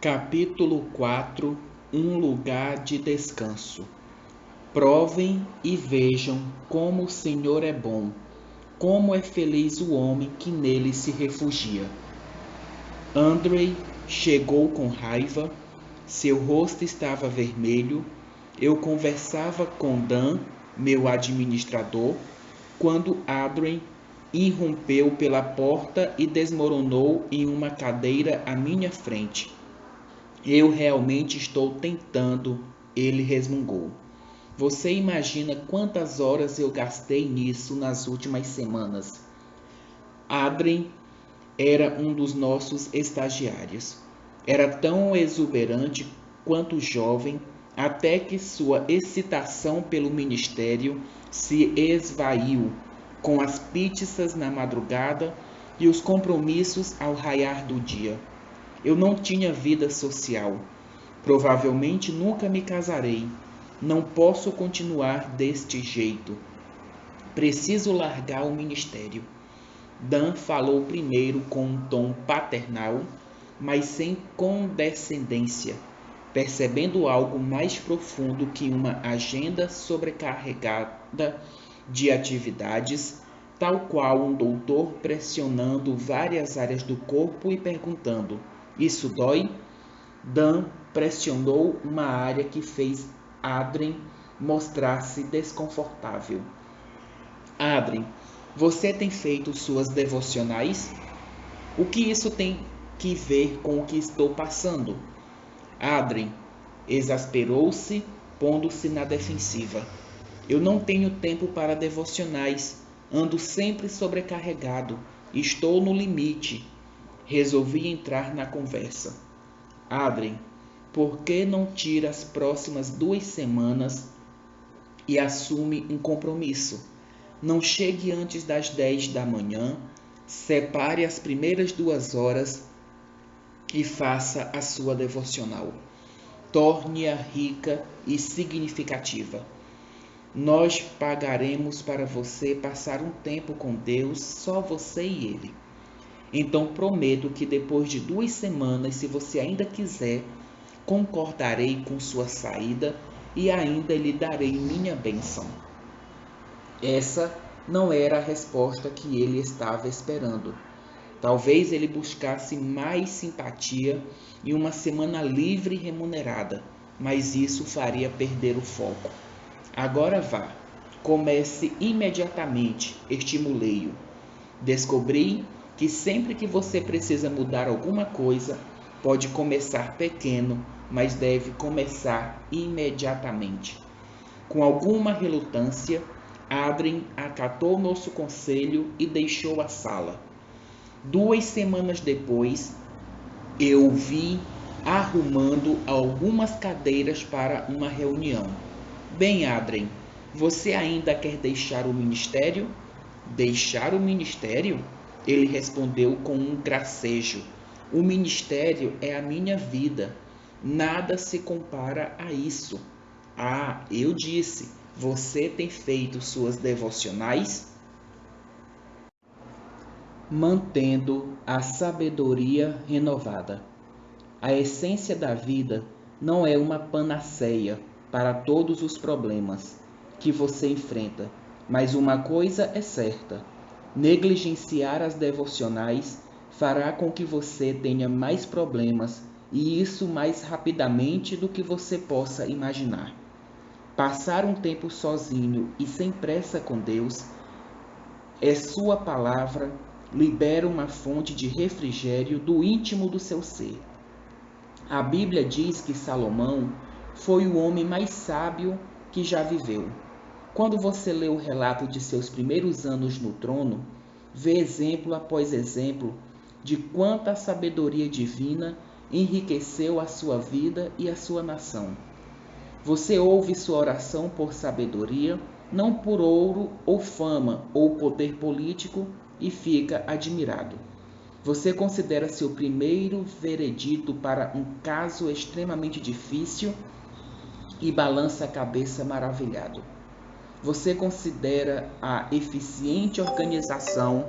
Capítulo 4. Um lugar de descanso. Provem e vejam como o Senhor é bom, como é feliz o homem que nele se refugia. Andrei chegou com raiva, seu rosto estava vermelho. Eu conversava com Dan, meu administrador, quando Adrien irrompeu pela porta e desmoronou em uma cadeira à minha frente. Eu realmente estou tentando, ele resmungou. Você imagina quantas horas eu gastei nisso nas últimas semanas? Adrien era um dos nossos estagiários. Era tão exuberante quanto jovem, até que sua excitação pelo ministério se esvaiu com as pizzas na madrugada e os compromissos ao raiar do dia. Eu não tinha vida social. Provavelmente nunca me casarei. Não posso continuar deste jeito. Preciso largar o ministério. Dan falou primeiro com um tom paternal, mas sem condescendência, percebendo algo mais profundo que uma agenda sobrecarregada de atividades, tal qual um doutor pressionando várias áreas do corpo e perguntando: isso dói? Dan pressionou uma área que fez Adrien mostrar-se desconfortável. Adrien, você tem feito suas devocionais? O que isso tem que ver com o que estou passando? Adrien exasperou-se, pondo-se na defensiva. Eu não tenho tempo para devocionais. Ando sempre sobrecarregado. Estou no limite. Resolvi entrar na conversa. Adrien, por que não tira as próximas 2 semanas e assume um compromisso? Não chegue antes das 10 da manhã, separe as primeiras 2 horas e faça a sua devocional. Torne-a rica e significativa. Nós pagaremos para você passar um tempo com Deus, só você e Ele. Então prometo que depois de 2 semanas, se você ainda quiser, concordarei com sua saída e ainda lhe darei minha bênção. Essa não era a resposta que ele estava esperando. Talvez ele buscasse mais simpatia e uma semana livre e remunerada, mas isso faria perder o foco. Agora vá, comece imediatamente, estimulei-o. Descobri que sempre que você precisa mudar alguma coisa, pode começar pequeno, mas deve começar imediatamente. Com alguma relutância, Adrien acatou nosso conselho e deixou a sala. 2 semanas depois, eu o vi arrumando algumas cadeiras para uma reunião. Bem, Adrien, você ainda quer deixar o ministério? Deixar o ministério? Ele respondeu com um gracejo. O ministério é a minha vida. Nada se compara a isso. Ah, eu disse, você tem feito suas devocionais? Mantendo a sabedoria renovada. A essência da vida não é uma panaceia para todos os problemas que você enfrenta, mas uma coisa é certa: negligenciar as devocionais fará com que você tenha mais problemas, e isso mais rapidamente do que você possa imaginar. Passar um tempo sozinho e sem pressa com Deus é sua palavra, libera uma fonte de refrigério do íntimo do seu ser. A Bíblia diz que Salomão foi o homem mais sábio que já viveu. Quando você lê o relato de seus primeiros anos no trono, vê exemplo após exemplo de quanta sabedoria divina enriqueceu a sua vida e a sua nação. Você ouve sua oração por sabedoria, não por ouro ou fama ou poder político, e fica admirado. Você considera seu primeiro veredito para um caso extremamente difícil e balança a cabeça maravilhado. Você considera a eficiente organização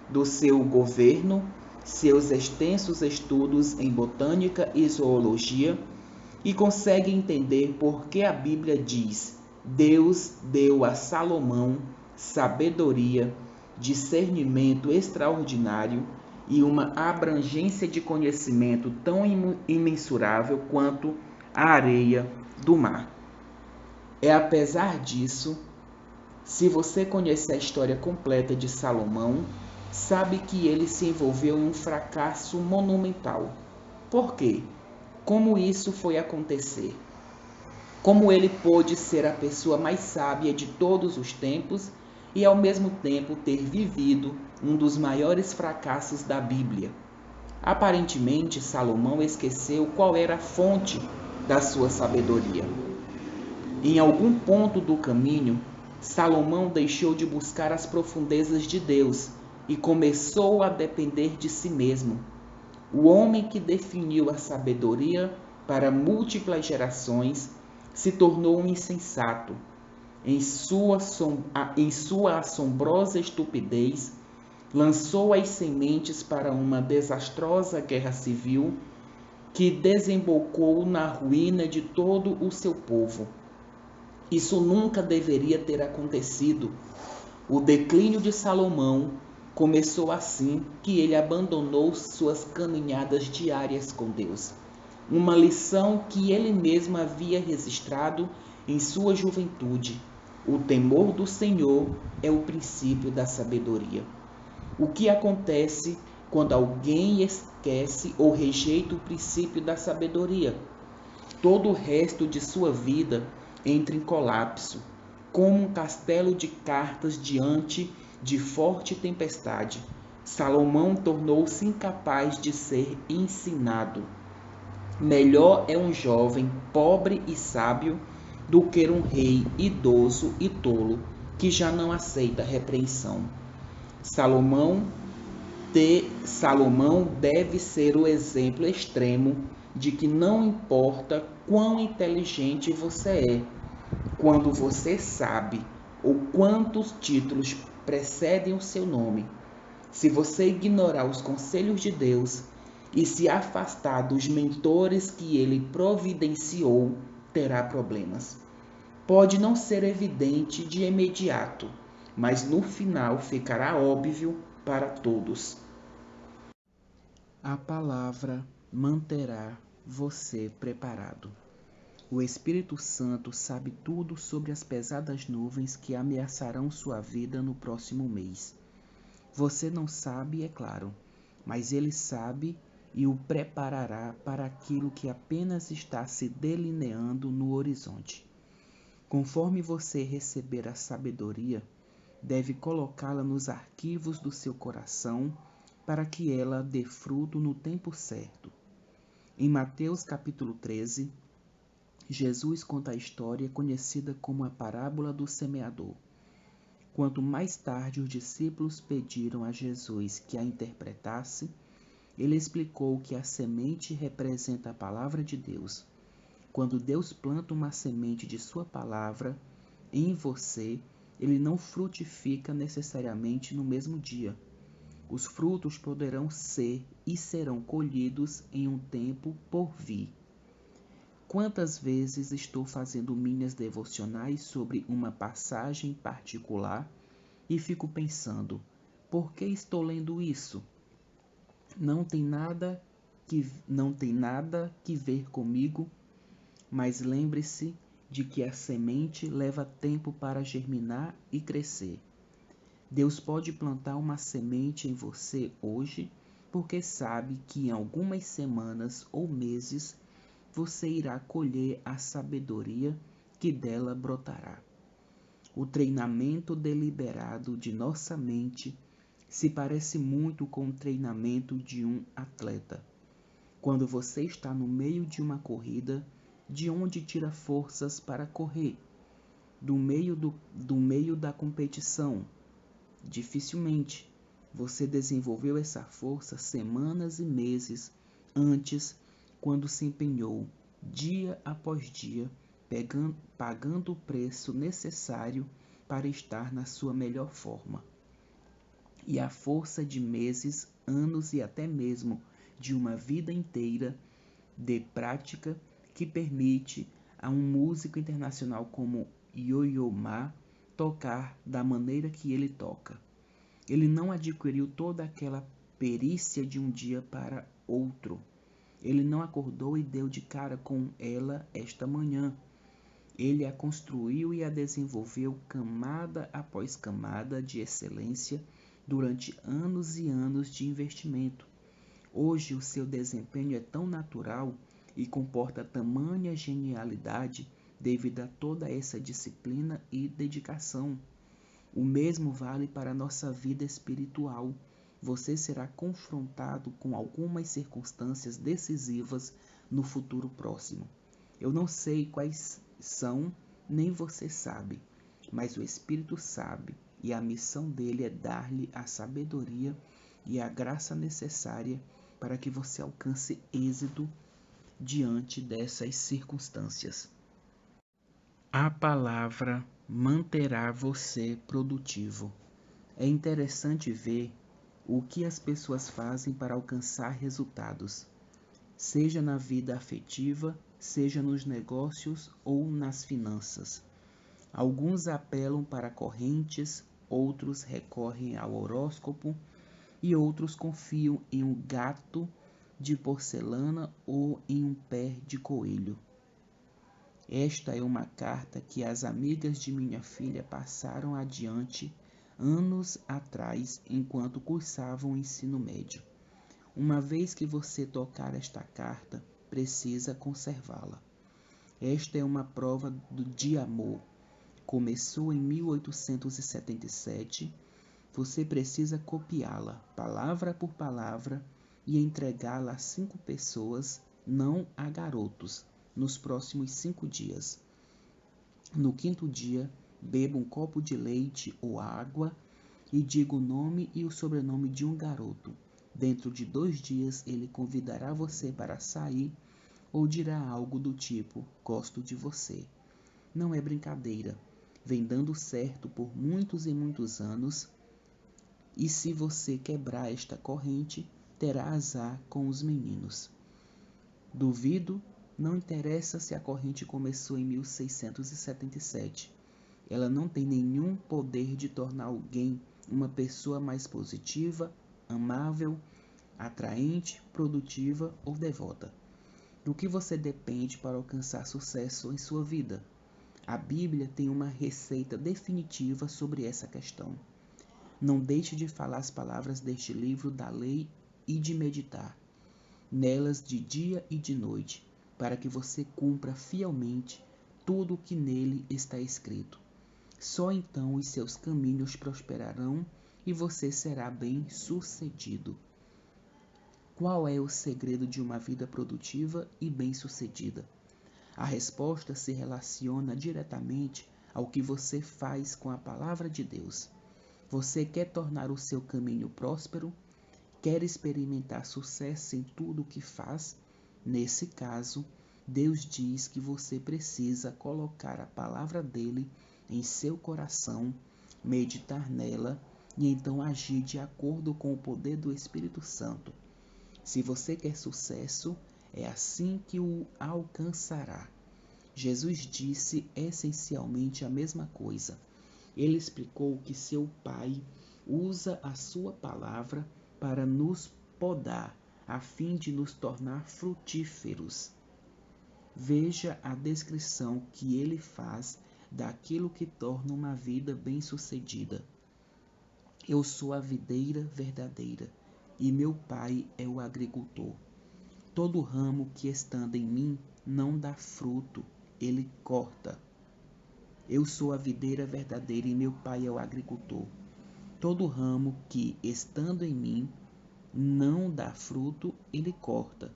do seu governo, seus extensos estudos em botânica e zoologia e consegue entender por que a Bíblia diz: Deus deu a Salomão sabedoria, discernimento extraordinário e uma abrangência de conhecimento tão imensurável quanto a areia do mar. É apesar disso, se você conhecer a história completa de Salomão, sabe que ele se envolveu em um fracasso monumental. Por quê? Como isso foi acontecer? Como ele pôde ser a pessoa mais sábia de todos os tempos e ao mesmo tempo ter vivido um dos maiores fracassos da Bíblia? Aparentemente, Salomão esqueceu qual era a fonte da sua sabedoria. Em algum ponto do caminho, Salomão deixou de buscar as profundezas de Deus e começou a depender de si mesmo. O homem que definiu a sabedoria para múltiplas gerações se tornou um insensato. Em sua assombrosa estupidez, lançou as sementes para uma desastrosa guerra civil que desembocou na ruína de todo o seu povo. Isso nunca deveria ter acontecido. O declínio de Salomão começou assim que ele abandonou suas caminhadas diárias com Deus. Uma lição que ele mesmo havia registrado em sua juventude. O temor do Senhor é o princípio da sabedoria. O que acontece quando alguém esquece ou rejeita o princípio da sabedoria? Todo o resto de sua vida entra em colapso, como um castelo de cartas diante de forte tempestade. Salomão tornou-se incapaz de ser ensinado. Melhor é um jovem pobre e sábio do que um rei idoso e tolo que já não aceita repreensão. Salomão deve ser o exemplo extremo de que não importa quão inteligente você é, quando você sabe ou quantos títulos precedem o seu nome. Se você ignorar os conselhos de Deus e se afastar dos mentores que ele providenciou, terá problemas. Pode não ser evidente de imediato, mas no final ficará óbvio para todos. A palavra manterá você preparado. O Espírito Santo sabe tudo sobre as pesadas nuvens que ameaçarão sua vida no próximo mês. Você não sabe, é claro, mas ele sabe e o preparará para aquilo que apenas está se delineando no horizonte. Conforme você receber a sabedoria, deve colocá-la nos arquivos do seu coração para que ela dê fruto no tempo certo. Em Mateus capítulo 13, Jesus conta a história conhecida como a parábola do semeador. Quanto mais tarde os discípulos pediram a Jesus que a interpretasse, ele explicou que a semente representa a palavra de Deus. Quando Deus planta uma semente de sua palavra em você, ele não frutifica necessariamente no mesmo dia. Os frutos poderão ser e serão colhidos em um tempo por vir. Quantas vezes estou fazendo minhas devocionais sobre uma passagem particular e fico pensando, por que estou lendo isso? Não tem nada que ver comigo, mas lembre-se de que a semente leva tempo para germinar e crescer. Deus pode plantar uma semente em você hoje, porque sabe que em algumas semanas ou meses você irá colher a sabedoria que dela brotará. O treinamento deliberado de nossa mente se parece muito com o treinamento de um atleta. Quando você está no meio de uma corrida, de onde tira forças para correr? Do meio da competição? Dificilmente. Você desenvolveu essa força semanas e meses antes, quando se empenhou dia após dia, pagando o preço necessário para estar na sua melhor forma. e a força de meses, anos e até mesmo de uma vida inteira de prática que permite a um músico internacional como Yo-Yo Ma tocar da maneira que ele toca. Ele não adquiriu toda aquela perícia de um dia para outro. Ele não acordou e deu de cara com ela esta manhã. Ele a construiu e a desenvolveu camada após camada de excelência durante anos e anos de investimento. Hoje o seu desempenho é tão natural e comporta tamanha genialidade devido a toda essa disciplina e dedicação. O mesmo vale para a nossa vida espiritual. Você será confrontado com algumas circunstâncias decisivas no futuro próximo. Eu não sei quais são, nem você sabe, mas o Espírito sabe, e a missão dele é dar-lhe a sabedoria e a graça necessária para que você alcance êxito diante dessas circunstâncias. A palavra manterá você produtivo. É interessante ver o que as pessoas fazem para alcançar resultados, seja na vida afetiva, seja nos negócios ou nas finanças. Alguns apelam para correntes, outros recorrem ao horóscopo e outros confiam em um gato de porcelana ou em um pé de coelho. Esta é uma carta que as amigas de minha filha passaram adiante anos atrás enquanto cursavam o ensino médio. Uma vez que você tocar esta carta, precisa conservá-la. Esta é uma prova de amor. Começou em 1877. Você precisa copiá-la, palavra por palavra, e entregá-la a 5 pessoas, não a garotos, nos próximos 5 dias. No 5º dia, beba um copo de leite ou água e diga o nome e o sobrenome de um garoto. Dentro de 2 dias, ele convidará você para sair ou dirá algo do tipo: gosto de você. Não é brincadeira. Vem dando certo por muitos e muitos anos. E se você quebrar esta corrente, terá azar com os meninos. Duvido, não interessa se a corrente começou em 1677. Ela não tem nenhum poder de tornar alguém uma pessoa mais positiva, amável, atraente, produtiva ou devota. Do que você depende para alcançar sucesso em sua vida? A Bíblia tem uma receita definitiva sobre essa questão. Não deixe de falar as palavras deste livro da lei e de meditar nelas de dia e de noite, para que você cumpra fielmente tudo o que nele está escrito. Só então os seus caminhos prosperarão e você será bem-sucedido. Qual é o segredo de uma vida produtiva e bem-sucedida? A resposta se relaciona diretamente ao que você faz com a palavra de Deus. Você quer tornar o seu caminho próspero? Quer experimentar sucesso em tudo o que faz? Nesse caso, Deus diz que você precisa colocar a palavra dele em seu coração, meditar nela e então agir de acordo com o poder do Espírito Santo. Se você quer sucesso, é assim que o alcançará. Jesus disse essencialmente a mesma coisa. Ele explicou que seu Pai usa a sua palavra para nos podar, a fim de nos tornar frutíferos. Veja a descrição que ele faz daquilo que torna uma vida bem-sucedida. Eu sou a videira verdadeira, e meu Pai é o agricultor. Todo ramo que estando em mim não dá fruto, ele corta. Eu sou a videira verdadeira e meu Pai é o agricultor. Todo ramo que, estando em mim, não dá fruto, ele corta.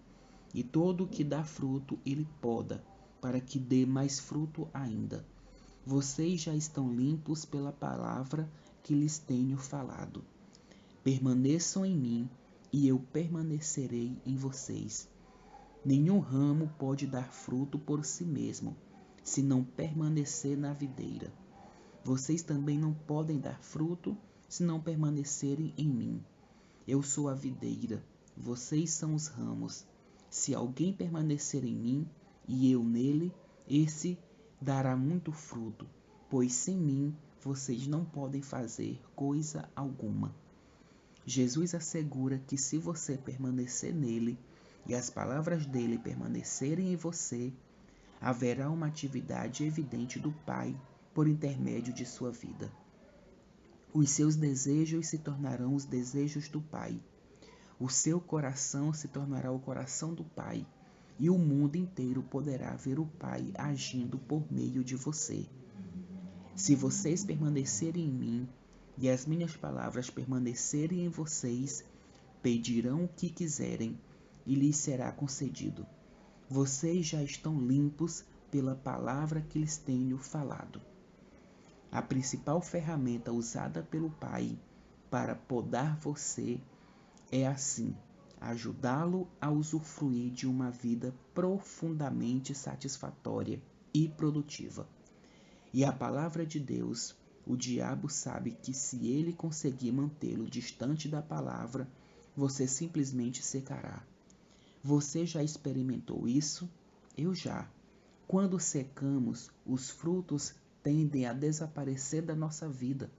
E todo que dá fruto, ele poda, para que dê mais fruto ainda. Vocês já estão limpos pela palavra que lhes tenho falado. Permaneçam em mim, e eu permanecerei em vocês. Nenhum ramo pode dar fruto por si mesmo, se não permanecer na videira. Vocês também não podem dar fruto se não permanecerem em mim. Eu sou a videira, vocês são os ramos. Se alguém permanecer em mim e eu nele, esse dará muito fruto, pois sem mim vocês não podem fazer coisa alguma. Jesus assegura que se você permanecer nele e as palavras dele permanecerem em você, haverá uma atividade evidente do Pai por intermédio de sua vida. Os seus desejos se tornarão os desejos do Pai. O seu coração se tornará o coração do Pai, e o mundo inteiro poderá ver o Pai agindo por meio de você. Se vocês permanecerem em mim e as minhas palavras permanecerem em vocês, pedirão o que quiserem e lhes será concedido. Vocês já estão limpos pela palavra que lhes tenho falado. A principal ferramenta usada pelo Pai para podar você é assim, ajudá-lo a usufruir de uma vida profundamente satisfatória e produtiva. E a palavra de Deus, o diabo sabe que se ele conseguir mantê-lo distante da palavra, você simplesmente secará. Você já experimentou isso? Eu já. Quando secamos, os frutos tendem a desaparecer da nossa vida.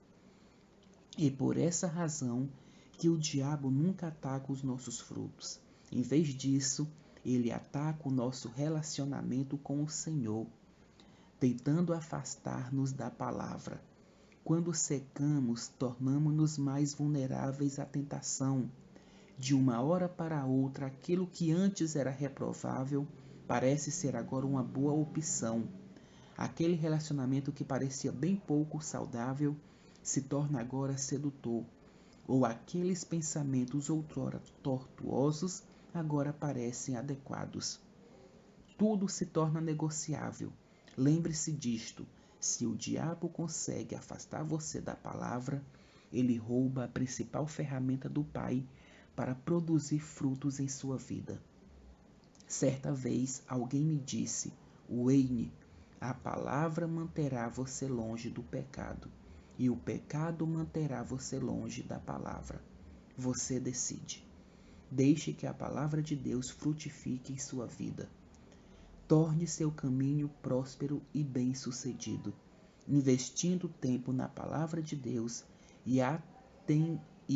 E por essa razão que o diabo nunca ataca os nossos frutos. Em vez disso, ele ataca o nosso relacionamento com o Senhor, tentando afastar-nos da palavra. Quando secamos, tornamos-nos mais vulneráveis à tentação. De uma hora para outra, aquilo que antes era reprovável parece ser agora uma boa opção. Aquele relacionamento que parecia bem pouco saudável se torna agora sedutor. Ou aqueles pensamentos outrora tortuosos agora parecem adequados. Tudo se torna negociável. Lembre-se disto: se o diabo consegue afastar você da palavra, ele rouba a principal ferramenta do Pai para produzir frutos em sua vida. Certa vez alguém me disse: Wayne, a palavra manterá você longe do pecado, e o pecado manterá você longe da palavra. Você decide. Deixe que a palavra de Deus frutifique em sua vida. Torne seu caminho próspero e bem-sucedido, investindo tempo na palavra de Deus e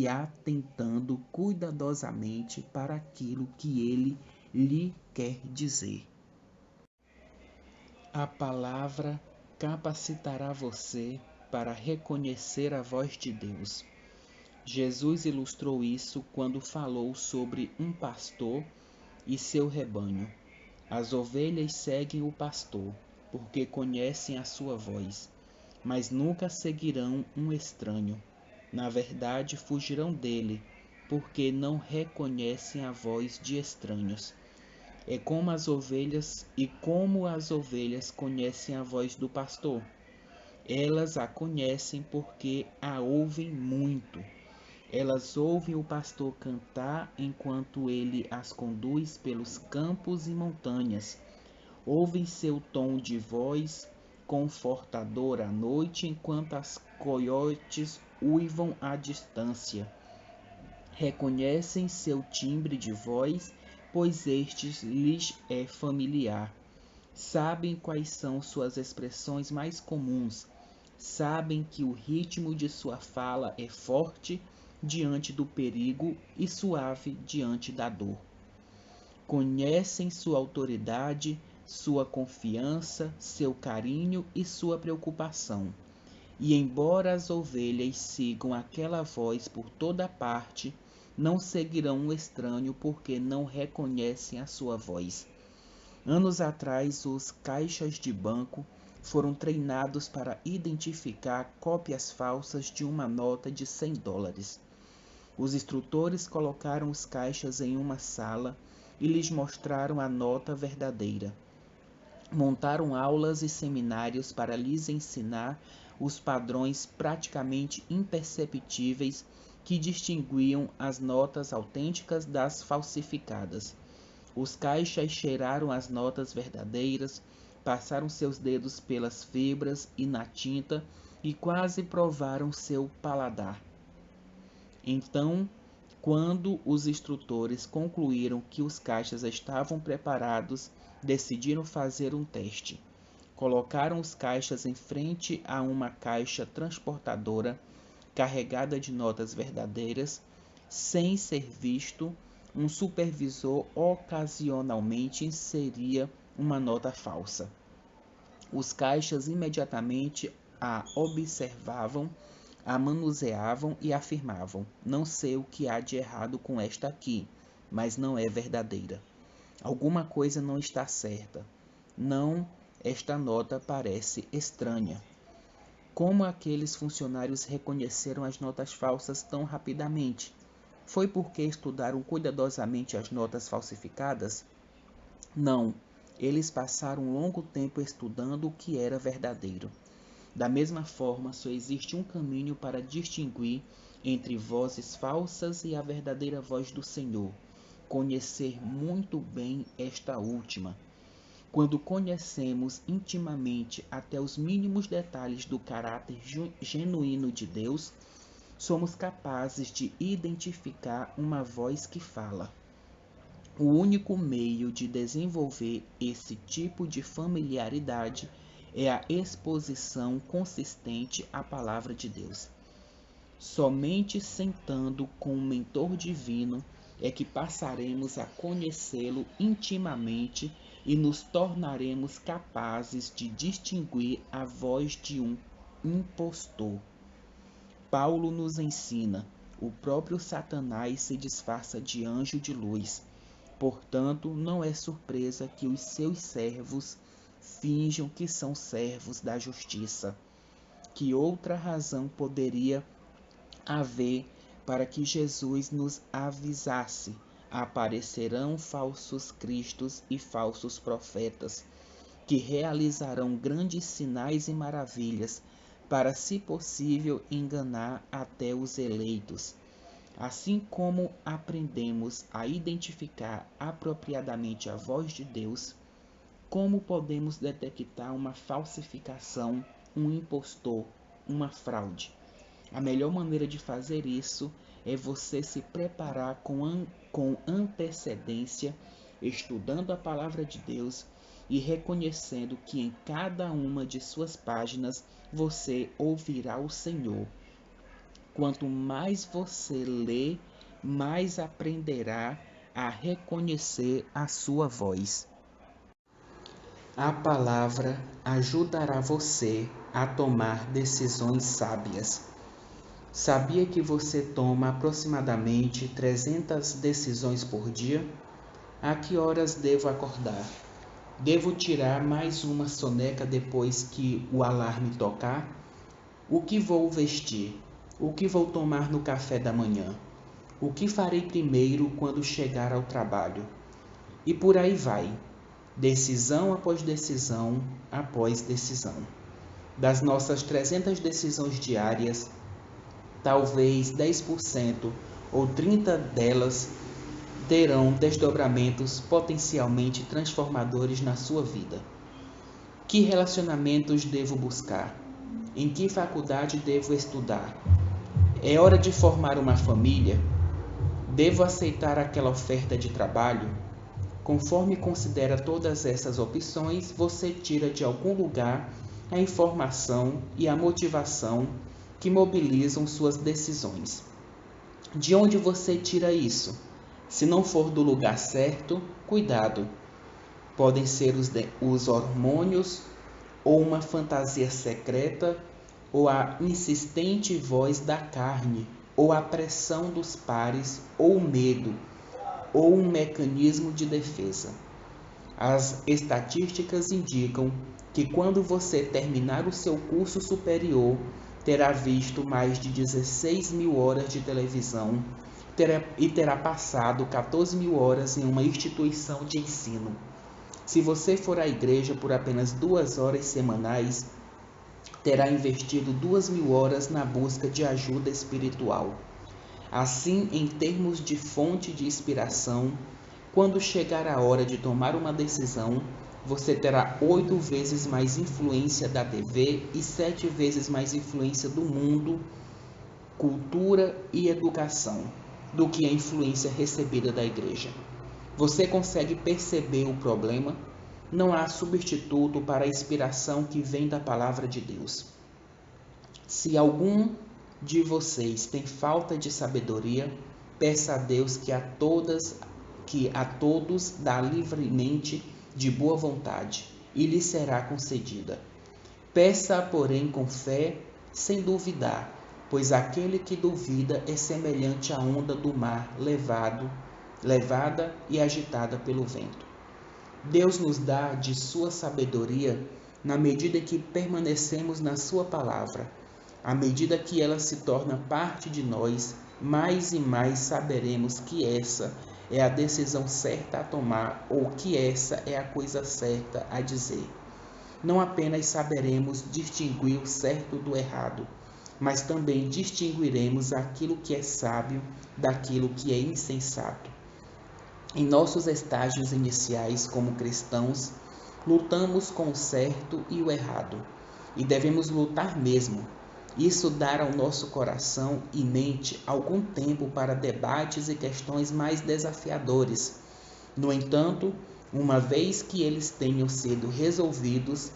atentando cuidadosamente para aquilo que ele lhe quer dizer. A palavra capacitará você para reconhecer a voz de Deus. Jesus ilustrou isso quando falou sobre um pastor e seu rebanho. As ovelhas seguem o pastor, porque conhecem a sua voz, mas nunca seguirão um estranho. Na verdade, fugirão dele, porque não reconhecem a voz de estranhos. É como as ovelhas conhecem a voz do pastor. Elas a conhecem porque a ouvem muito. Elas ouvem o pastor cantar enquanto ele as conduz pelos campos e montanhas. Ouvem seu tom de voz confortador à noite enquanto as coiotes uivam à distância. Reconhecem seu timbre de voz, pois este lhes é familiar. Sabem quais são suas expressões mais comuns. Sabem que o ritmo de sua fala é forte diante do perigo e suave diante da dor. Conhecem sua autoridade, sua confiança, seu carinho e sua preocupação. E embora as ovelhas sigam aquela voz por toda parte, não seguirão um estranho porque não reconhecem a sua voz. Anos atrás, os caixas de banco foram treinados para identificar cópias falsas de uma nota de $100. Os instrutores colocaram os caixas em uma sala e lhes mostraram a nota verdadeira. Montaram aulas e seminários para lhes ensinar os padrões praticamente imperceptíveis que distinguiam as notas autênticas das falsificadas. Os caixas cheiraram as notas verdadeiras, passaram seus dedos pelas fibras e na tinta e quase provaram seu paladar. Então, quando os instrutores concluíram que os caixas estavam preparados, decidiram fazer um teste. Colocaram os caixas em frente a uma caixa transportadora carregada de notas verdadeiras. Sem ser visto, um supervisor ocasionalmente inseria uma nota falsa. Os caixas imediatamente a observavam, a manuseavam e afirmavam: não sei o que há de errado com esta aqui, mas não é verdadeira. Alguma coisa não está certa. Não, esta nota parece estranha. Como aqueles funcionários reconheceram as notas falsas tão rapidamente? Foi porque estudaram cuidadosamente as notas falsificadas? Não, eles passaram um longo tempo estudando o que era verdadeiro. Da mesma forma, só existe um caminho para distinguir entre vozes falsas e a verdadeira voz do Senhor: conhecer muito bem esta última. Quando conhecemos intimamente até os mínimos detalhes do caráter genuíno de Deus, somos capazes de identificar uma voz que fala. O único meio de desenvolver esse tipo de familiaridade é a exposição consistente à palavra de Deus. Somente sentando com o mentor divino é que passaremos a conhecê-lo intimamente e nos tornaremos capazes de distinguir a voz de um impostor. Paulo nos ensina: o próprio Satanás se disfarça de anjo de luz. Portanto, não é surpresa que os seus servos finjam que são servos da justiça. Que outra razão poderia haver para que Jesus nos avisasse? Aparecerão falsos cristos e falsos profetas, que realizarão grandes sinais e maravilhas, para, se possível, enganar até os eleitos. Assim como aprendemos a identificar apropriadamente a voz de Deus, como podemos detectar uma falsificação, um impostor, uma fraude? A melhor maneira de fazer isso é você se preparar com antecedência, estudando a palavra de Deus e reconhecendo que em cada uma de suas páginas você ouvirá o Senhor. Quanto mais você lê, mais aprenderá a reconhecer a sua voz. A palavra ajudará você a tomar decisões sábias. Sabia que você toma aproximadamente 300 decisões por dia? A que horas devo acordar? Devo tirar mais uma soneca depois que o alarme tocar? O que vou vestir? O que vou tomar no café da manhã? O que farei primeiro quando chegar ao trabalho? E por aí vai, decisão após decisão após decisão. Das nossas 300 decisões diárias, talvez 10% ou 30% delas terão desdobramentos potencialmente transformadores na sua vida. Que relacionamentos devo buscar? Em que faculdade devo estudar? É hora de formar uma família? Devo aceitar aquela oferta de trabalho? Conforme considera todas essas opções, você tira de algum lugar a informação e a motivação que mobilizam suas decisões. De onde você tira isso? Se não for do lugar certo, cuidado. Podem ser os hormônios, ou uma fantasia secreta, ou a insistente voz da carne, ou a pressão dos pares, ou o medo, ou um mecanismo de defesa. As estatísticas indicam que quando você terminar o seu curso superior, terá visto mais de 16.000 horas de televisão e terá passado 14.000 horas em uma instituição de ensino. Se você for à igreja por apenas 2 horas semanais, terá investido 2.000 horas na busca de ajuda espiritual. Assim, em termos de fonte de inspiração, quando chegar a hora de tomar uma decisão, você terá 8 vezes mais influência da TV e 7 vezes mais influência do mundo cultura e educação do que a influência recebida da igreja. Você consegue perceber o problema? Não há substituto para a inspiração que vem da palavra de Deus. Se algum de vocês tem falta de sabedoria, peça a Deus que a todos dá livremente de boa vontade, e lhe será concedida. Peça, porém, com fé, sem duvidar, pois aquele que duvida é semelhante à onda do mar levada e agitada pelo vento. Deus nos dá de sua sabedoria na medida que permanecemos na sua palavra. À medida que ela se torna parte de nós, mais e mais saberemos que essa é a decisão certa a tomar ou que essa é a coisa certa a dizer. Não apenas saberemos distinguir o certo do errado, mas também distinguiremos aquilo que é sábio daquilo que é insensato. Em nossos estágios iniciais como cristãos, lutamos com o certo e o errado, e devemos lutar mesmo. Isso dará ao nosso coração e mente algum tempo para debates e questões mais desafiadores. No entanto, uma vez que eles tenham sido resolvidos,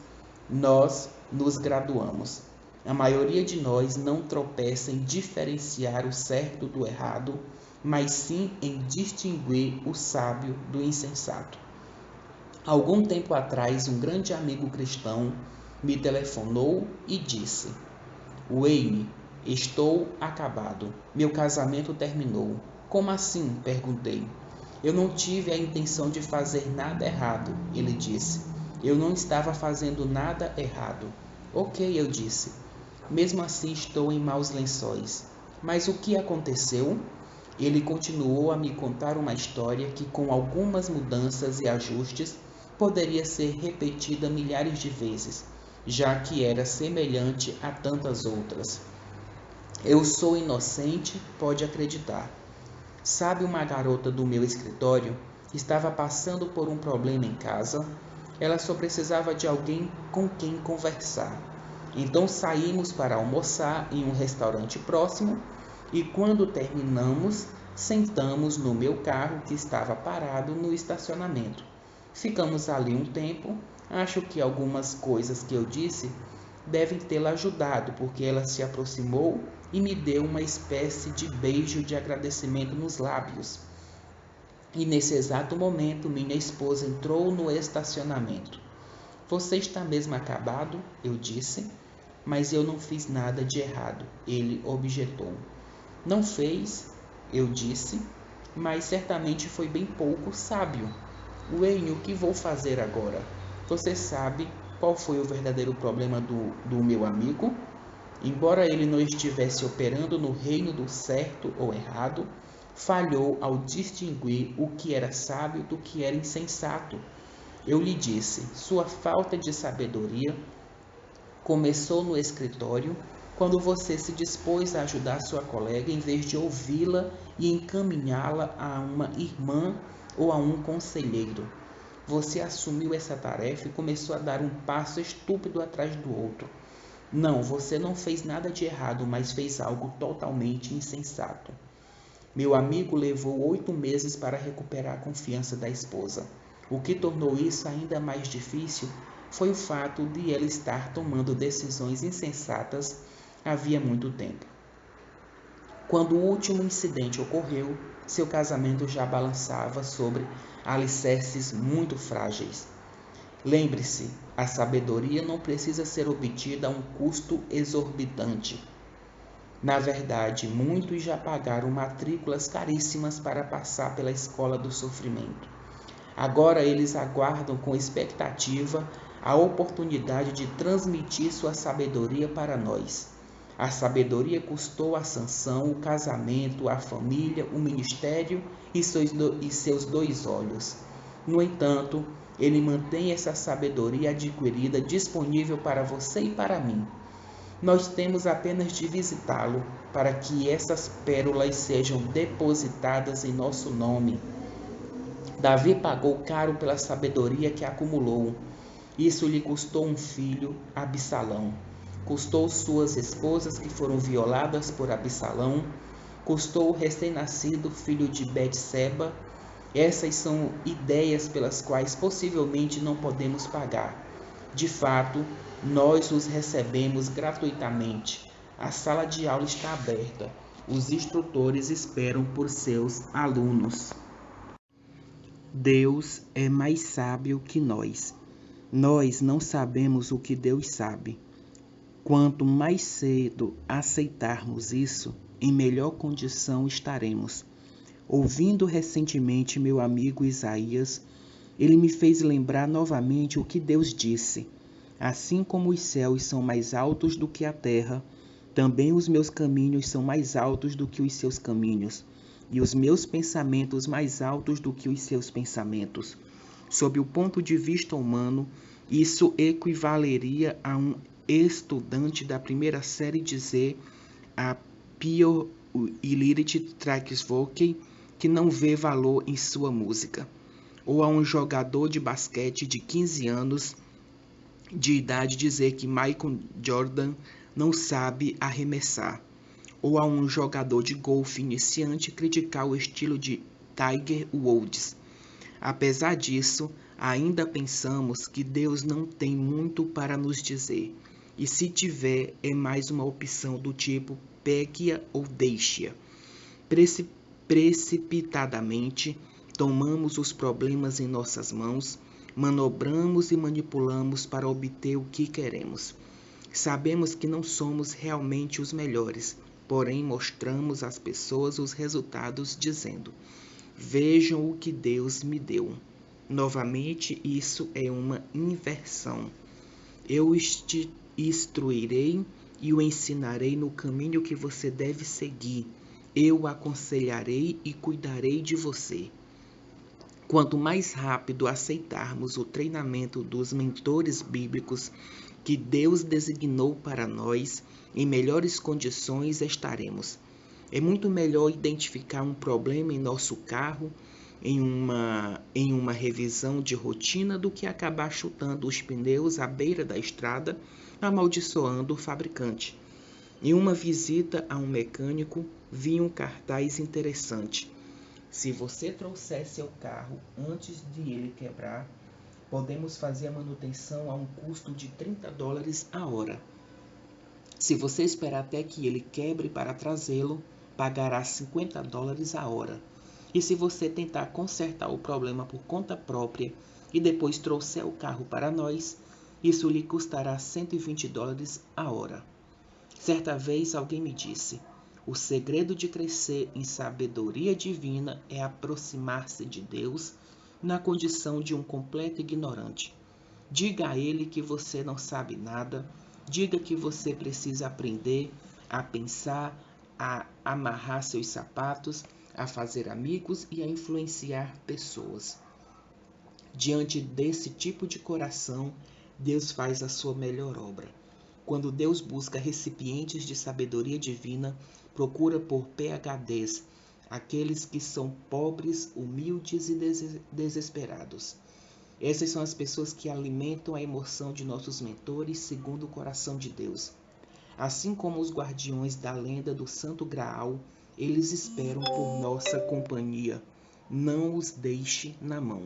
nós nos graduamos. A maioria de nós não tropeça em diferenciar o certo do errado, mas sim em distinguir o sábio do insensato. Algum tempo atrás, um grande amigo cristão me telefonou e disse: Wayne, estou acabado. Meu casamento terminou. Como assim? Perguntei. Eu não tive a intenção de fazer nada errado, ele disse. Eu não estava fazendo nada errado. Ok, eu disse. Mesmo assim estou em maus lençóis. Mas o que aconteceu? Ele continuou a me contar uma história que, com algumas mudanças e ajustes, poderia ser repetida milhares de vezes, já que era semelhante a tantas outras. Eu sou inocente, pode acreditar. Sabe, uma garota do meu escritório estava passando por um problema em casa. Ela só precisava de alguém com quem conversar. Então saímos para almoçar em um restaurante próximo e, quando terminamos, sentamos no meu carro que estava parado no estacionamento. Ficamos ali um tempo. Acho que algumas coisas que eu disse devem tê-la ajudado, porque ela se aproximou e me deu uma espécie de beijo de agradecimento nos lábios. E nesse exato momento, minha esposa entrou no estacionamento. Você está mesmo acabado? Eu disse. Mas eu não fiz nada de errado, ele objetou. Não fez, eu disse, mas certamente foi bem pouco sábio. Wayne, o que vou fazer agora? Você sabe qual foi o verdadeiro problema do meu amigo? Embora ele não estivesse operando no reino do certo ou errado, falhou ao distinguir o que era sábio do que era insensato. Eu lhe disse, sua falta de sabedoria começou no escritório, quando você se dispôs a ajudar sua colega em vez de ouvi-la e encaminhá-la a uma irmã ou a um conselheiro. Você assumiu essa tarefa e começou a dar um passo estúpido atrás do outro. Não, você não fez nada de errado, mas fez algo totalmente insensato. Meu amigo levou 8 meses para recuperar a confiança da esposa. O que tornou isso ainda mais difícil foi o fato de ela estar tomando decisões insensatas havia muito tempo. Quando o último incidente ocorreu, seu casamento já balançava sobre alicerces muito frágeis. Lembre-se, a sabedoria não precisa ser obtida a um custo exorbitante. Na verdade, muitos já pagaram matrículas caríssimas para passar pela escola do sofrimento. Agora eles aguardam com expectativa a oportunidade de transmitir sua sabedoria para nós. A sabedoria custou a Sansão o casamento, a família, o ministério e seus 2 olhos. No entanto, ele mantém essa sabedoria adquirida disponível para você e para mim. Nós temos apenas de visitá-lo para que essas pérolas sejam depositadas em nosso nome. Davi pagou caro pela sabedoria que acumulou. Isso lhe custou um filho, Absalão. custou suas esposas que foram violadas por Absalão, custou o recém-nascido filho de Betseba. Essas são ideias pelas quais possivelmente não podemos pagar. De fato, nós os recebemos gratuitamente. A sala de aula está aberta. Os instrutores esperam por seus alunos. Deus é mais sábio que nós. Nós não sabemos o que Deus sabe. Quanto mais cedo aceitarmos isso, em melhor condição estaremos. Ouvindo recentemente meu amigo Isaías, ele me fez lembrar novamente o que Deus disse. Assim como os céus são mais altos do que a terra, também os meus caminhos são mais altos do que os seus caminhos, e os meus pensamentos mais altos do que os seus pensamentos. Sob o ponto de vista humano, isso equivaleria a um estudante da primeira série dizer a Pio Illit Traksvoke que não vê valor em sua música, ou a um jogador de basquete de 15 anos de idade dizer que Michael Jordan não sabe arremessar, ou a um jogador de golfe iniciante criticar o estilo de Tiger Woods. Apesar disso, ainda pensamos que Deus não tem muito para nos dizer, e se tiver, é mais uma opção do tipo pegue-a ou deixe-a. Precipitadamente, tomamos os problemas em nossas mãos, manobramos e manipulamos para obter o que queremos. Sabemos que não somos realmente os melhores, porém mostramos às pessoas os resultados dizendo: vejam o que Deus me deu. Novamente, isso é uma inversão. Eu te instruirei e o ensinarei no caminho que você deve seguir. Eu o aconselharei e cuidarei de você. Quanto mais rápido aceitarmos o treinamento dos mentores bíblicos que Deus designou para nós, em melhores condições estaremos. É muito melhor identificar um problema em nosso carro em uma revisão de rotina do que acabar chutando os pneus à beira da estrada, amaldiçoando o fabricante. Em uma visita a um mecânico, vi um cartaz interessante. Se você trouxer seu carro antes de ele quebrar, podemos fazer a manutenção a um custo de $30 a hora. Se você esperar até que ele quebre para trazê-lo, pagará $50 a hora. E se você tentar consertar o problema por conta própria e depois trouxer o carro para nós, isso lhe custará $120 a hora. Certa vez alguém me disse: o segredo de crescer em sabedoria divina é aproximar-se de Deus na condição de um completo ignorante. Diga a ele que você não sabe nada, diga que você precisa aprender a pensar, a amarrar seus sapatos, a fazer amigos e a influenciar pessoas. Diante desse tipo de coração, Deus faz a sua melhor obra. Quando Deus busca recipientes de sabedoria divina, procura por PhDs, aqueles que são pobres, humildes e desesperados. Essas são as pessoas que alimentam a emoção de nossos mentores segundo o coração de Deus. Assim como os guardiões da lenda do Santo Graal, eles esperam por nossa companhia. Não os deixe na mão.